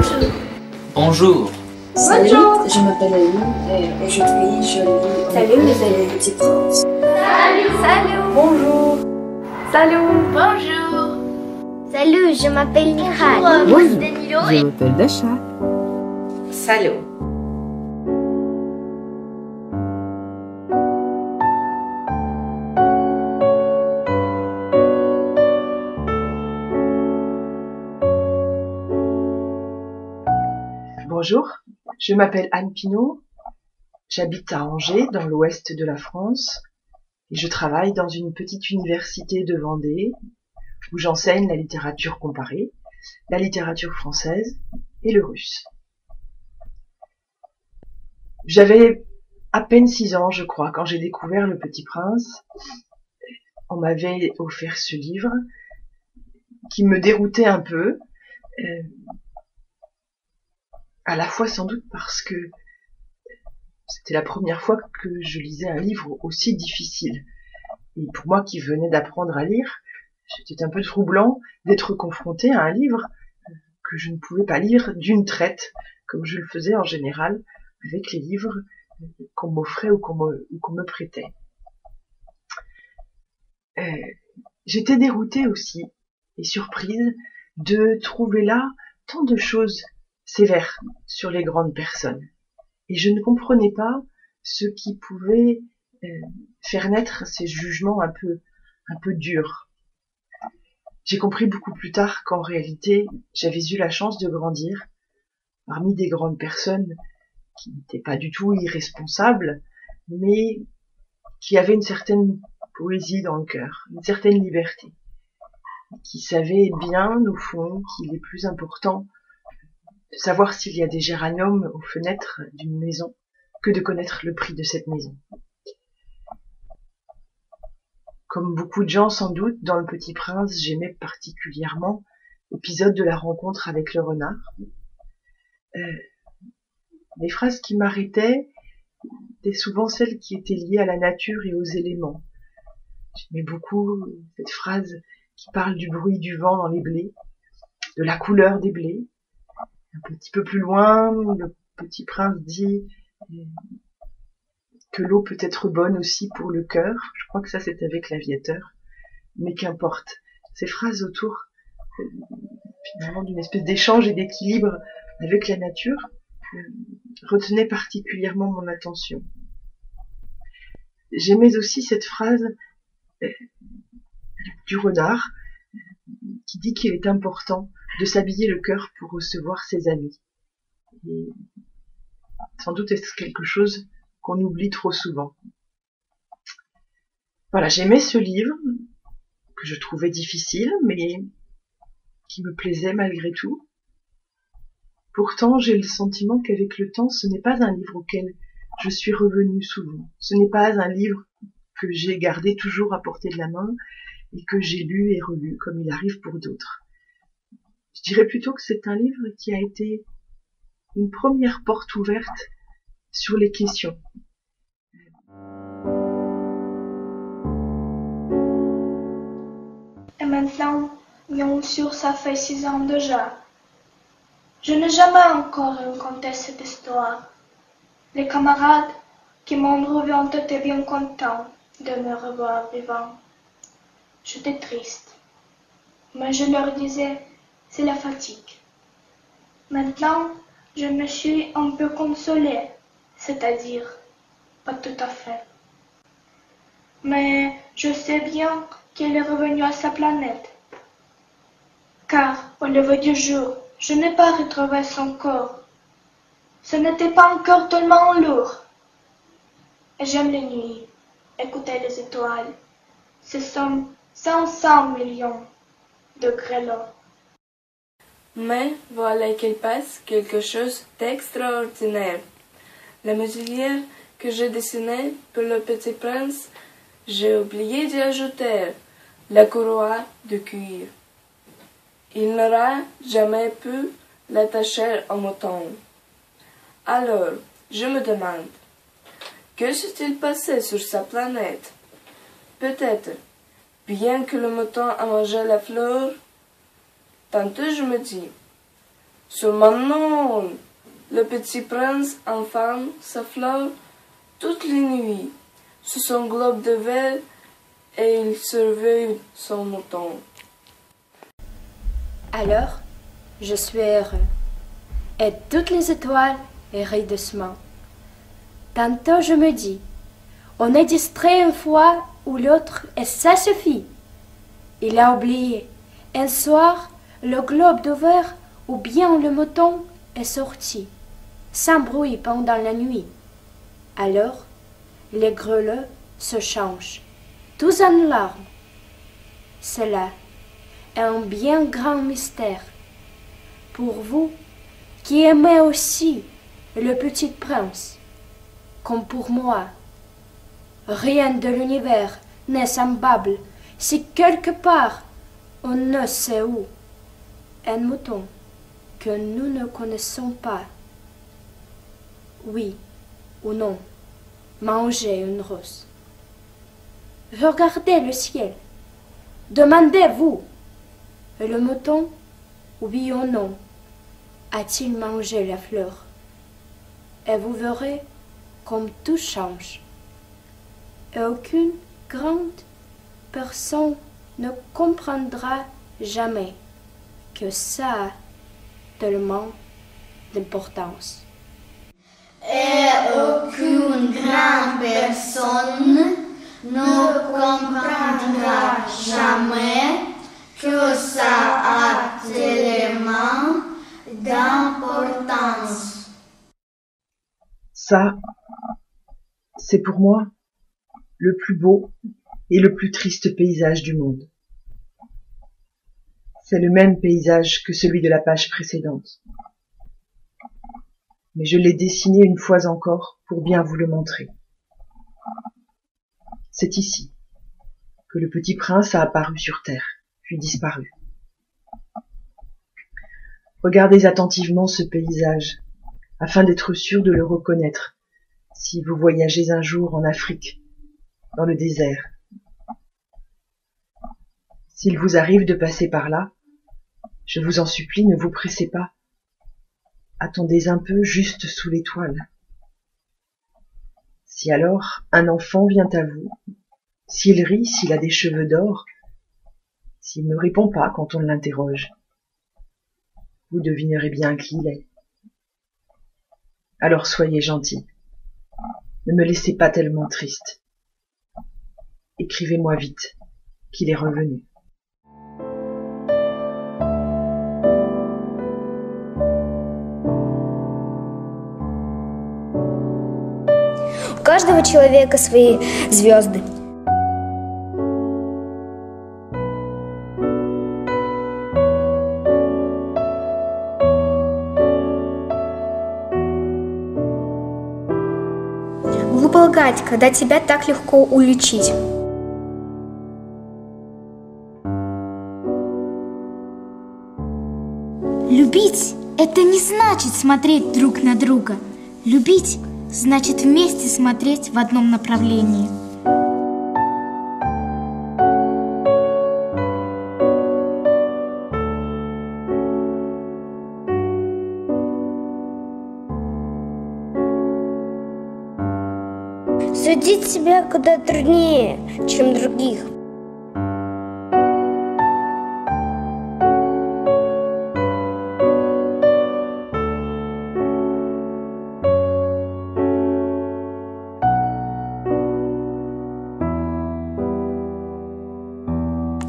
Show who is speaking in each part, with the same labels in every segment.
Speaker 1: Bonjour.
Speaker 2: Bonjour.
Speaker 3: Salut,
Speaker 1: Bonjour.
Speaker 3: je m'appelle Annie et aujourd'hui je lis
Speaker 1: Salut, les
Speaker 3: Le Petit Prince.
Speaker 1: Salut. Salut. Bonjour. Salut. Bonjour.
Speaker 4: Salut, je m'appelle Nihal.
Speaker 5: Bonjour,
Speaker 4: Danilo
Speaker 5: je m'appelle Dasha.
Speaker 6: Salut.
Speaker 7: Bonjour, je m'appelle Anne Pinault, j'habite à Angers, dans l'ouest de la France, et je travaille dans une petite université de Vendée, où j'enseigne la littérature comparée, la littérature française et le russe. J'avais à peine 6 ans, je crois, quand j'ai découvert Le Petit Prince. On m'avait offert ce livre, qui me déroutait un peu, à la fois sans doute parce que c'était la première fois que je lisais un livre aussi difficile. Et pour moi qui venais d'apprendre à lire, c'était un peu troublant d'être confronté à un livre que je ne pouvais pas lire d'une traite, comme je le faisais en général avec les livres qu'on m'offrait ou qu'on me prêtait. J'étais déroutée aussi et surprise de trouver là tant de choses sévères sur les grandes personnes. Et je ne comprenais pas ce qui pouvait faire naître ces jugements un peu durs. J'ai compris beaucoup plus tard qu'en réalité, j'avais eu la chance de grandir parmi des grandes personnes qui n'étaient pas du tout irresponsables, mais qui avaient une certaine poésie dans le cœur, une certaine liberté, qui savaient bien, au fond, qu'il est plus important de savoir s'il y a des géraniums aux fenêtres d'une maison que de connaître le prix de cette maison. Comme beaucoup de gens sans doute, dans Le Petit Prince, j'aimais particulièrement l'épisode de la rencontre avec le renard. Les phrases qui m'arrêtaient étaient souvent celles qui étaient liées à la nature et aux éléments. J'aimais beaucoup cette phrase qui parle du bruit du vent dans les blés, de la couleur des blés. Un petit peu plus loin, le Petit Prince dit que l'eau peut être bonne aussi pour le cœur. Je crois que ça c'est avec l'Aviateur, mais qu'importe. Ces phrases autour finalement d'une espèce d'échange et d'équilibre avec la nature retenaient particulièrement mon attention. J'aimais aussi cette phrase du renard qui dit qu'il est important de s'habiller le cœur pour recevoir ses amis. Et sans doute est-ce quelque chose qu'on oublie trop souvent. Voilà, j'aimais ce livre, que je trouvais difficile, mais qui me plaisait malgré tout. Pourtant, j'ai le sentiment qu'avec le temps, ce n'est pas un livre auquel je suis revenue souvent. Ce n'est pas un livre que j'ai gardé toujours à portée de la main et que j'ai lu et relu, comme il arrive pour d'autres. Je dirais plutôt que c'est un livre qui a été une première porte ouverte sur les questions.
Speaker 8: Et maintenant, bien sûr, ça fait 6 ans déjà. Je n'ai jamais encore raconté cette histoire. Les camarades qui m'ont revu ont été bien contents de me revoir vivant. J'étais triste, mais je leur disais, c'est la fatigue. Maintenant, je me suis un peu consolée, c'est-à-dire pas tout à fait. Mais je sais bien qu'il est revenu à sa planète, car au lever du jour, je n'ai pas retrouvé son corps. Ce n'était pas encore tellement lourd. Et j'aime les nuits, écouter les étoiles. Ce sont 500 millions de grêlons.
Speaker 9: Mais voilà qu'il passe quelque chose d'extraordinaire. La muselière que j'ai dessinée pour Le Petit Prince, j'ai oublié d'y ajouter la courroie de cuir. Il n'aura jamais pu l'attacher au mouton. Alors, je me demande, que s'est-il passé sur sa planète? Peut-être, bien que le mouton a mangé la fleur, tantôt je me dis, Sur Manon, le petit prince enfane sa fleur toutes les nuits sous son globe de verre et il surveille son mouton.
Speaker 1: Alors, je suis heureux et toutes les étoiles rient doucement. Tantôt je me dis, on est distrait une fois ou l'autre et ça suffit. Il a oublié. Un soir, le globe de verre ou bien le mouton est sorti, sans bruit pendant la nuit. Alors, les grelots se changent, tous en larmes. C'est là un bien grand mystère. Pour vous, qui aimez aussi le petit prince, comme pour moi, rien de l'univers n'est semblable si quelque part, on ne sait où, un mouton que nous ne connaissons pas, oui ou non, manger une rose. Regardez le ciel, demandez-vous, le mouton, oui ou non, a-t-il mangé la fleur? Et vous verrez comme tout change. Et aucune grande personne ne comprendra jamais que ça a tellement d'importance.
Speaker 4: Et aucune grande personne ne comprendra jamais que ça a tellement d'importance.
Speaker 7: Ça, c'est pour moi le plus beau et le plus triste paysage du monde. C'est le même paysage que celui de la page précédente. Mais je l'ai dessiné une fois encore pour bien vous le montrer. C'est ici que le petit prince a apparu sur terre, puis disparu. Regardez attentivement ce paysage, afin d'être sûr de le reconnaître, si vous voyagez un jour en Afrique, dans le désert. S'il vous arrive de passer par là, je vous en supplie, ne vous pressez pas. Attendez un peu juste sous l'étoile. Si alors un enfant vient à vous, s'il rit, s'il a des cheveux d'or, s'il ne répond pas quand on l'interroge, vous devinerez bien qui il est. Alors soyez gentil. Ne me laissez pas tellement triste. Écrivez-moi vite qu'il est revenu.
Speaker 4: У каждого человека свои звезды. Глупо лгать, когда тебя так легко уличить.
Speaker 2: Любить – это не значит смотреть друг на друга. Любить – значит вместе смотреть в одном направлении.
Speaker 4: Судить себя куда труднее, чем других.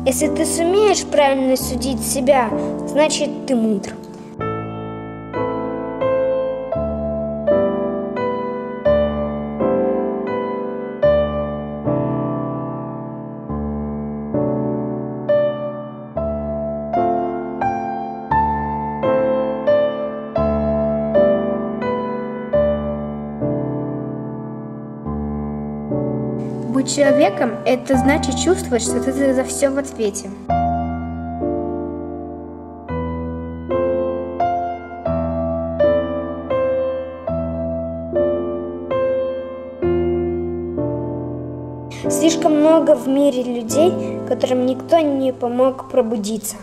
Speaker 4: Если ты сумеешь правильно судить себя, значит ты мудр.
Speaker 2: Быть человеком – это значит чувствовать, что ты за все в ответе.
Speaker 4: Слишком много в мире людей, которым никто не помог пробудиться.